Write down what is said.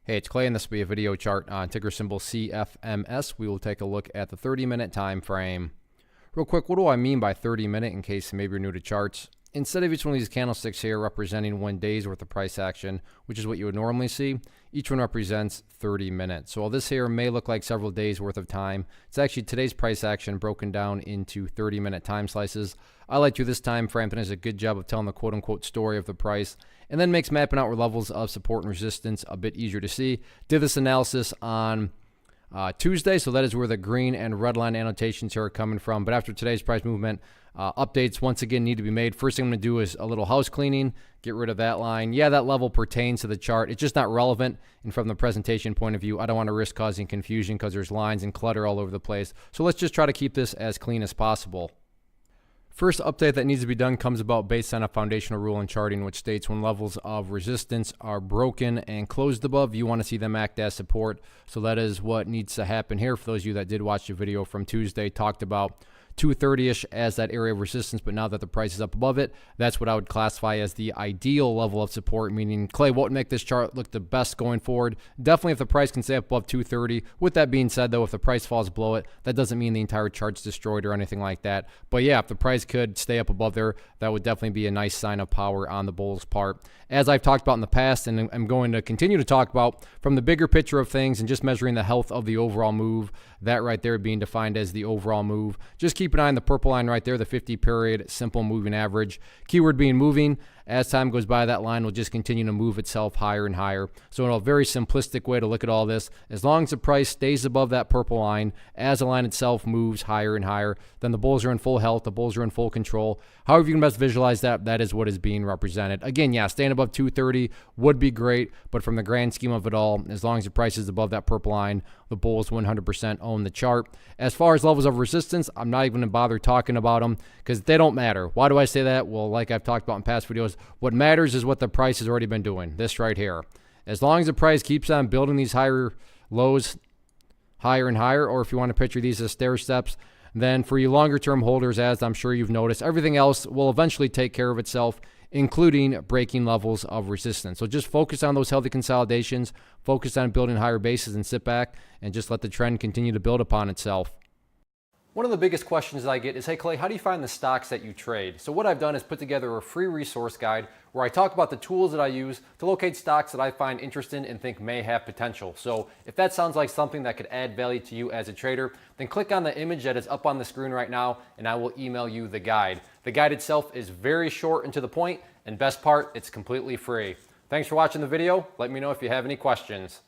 Hey, it's Clay, and this will be a video chart on ticker symbol CFMS. We will take a look at the 30-minute time frame. Real quick, what do I mean by 30-minute in case maybe you're new to charts? Instead of each one of these candlesticks here representing 1 day's worth of price action, which is what you would normally see, each one represents 30 minutes. So while this here may look like several days worth of time, it's actually today's price action broken down into 30-minute time slices. I like to this time frame and does a good job of telling the quote-unquote story of the price, and then makes mapping out levels of support and resistance a bit easier to see. Did this analysis on Tuesday, so that is where the green and red line annotations here are coming from. But after today's price movement, updates once again need to be made. First thing I'm going to do is a little house cleaning, get rid of that line. Yeah, that level pertains to the chart. It's just not relevant, and from the presentation point of view, I don't want to risk causing confusion because there's lines and clutter all over the place. So let's just try to keep this as clean as possible. First update that needs to be done comes about based on a foundational rule in charting, which states when levels of resistance are broken and closed above, you want to see them act as support. So that is what needs to happen here. For those of you that did watch the video from Tuesday, talked about 230-ish as that area of resistance, but now that the price is up above it, that's what I would classify as the ideal level of support, meaning, Clay, what would make this chart look the best going forward? Definitely if the price can stay up above 230. With that being said, though, if the price falls below it, that doesn't mean the entire chart's destroyed or anything like that. But yeah, if the price could stay up above there, that would definitely be a nice sign of power on the bulls' part. As I've talked about in the past, and I'm going to continue to talk about, from the bigger picture of things and just measuring the health of the overall move, that right there being defined as the overall move. Just keep an eye on the purple line right there, the 50-period simple moving average. Keyword being moving. As time goes by, that line will just continue to move itself higher and higher. So in a very simplistic way to look at all this, as long as the price stays above that purple line, as the line itself moves higher and higher, then the bulls are in full health, the bulls are in full control. However you can best visualize that, that is what is being represented. Again, yeah, staying above 230 would be great, but from the grand scheme of it all, as long as the price is above that purple line, the bulls 100% own the chart. As far as levels of resistance, I'm not even going to bother talking about them because they don't matter. Why do I say that? Well, like I've talked about in past videos, what matters is what the price has already been doing, this right here. As long as the price keeps on building these higher lows higher and higher, or if you want to picture these as stair steps, then for you longer term holders, as I'm sure you've noticed, everything else will eventually take care of itself, including breaking levels of resistance. So just focus on those healthy consolidations, focus on building higher bases, and sit back and just let the trend continue to build upon itself. One of the biggest questions that I get is, hey Clay, how do you find the stocks that you trade? So what I've done is put together a free resource guide where I talk about the tools that I use to locate stocks that I find interesting and think may have potential. So if that sounds like something that could add value to you as a trader, then click on the image that is up on the screen right now and I will email you the guide. The guide itself is very short and to the point, and best part, it's completely free. Thanks for watching the video. Let me know if you have any questions.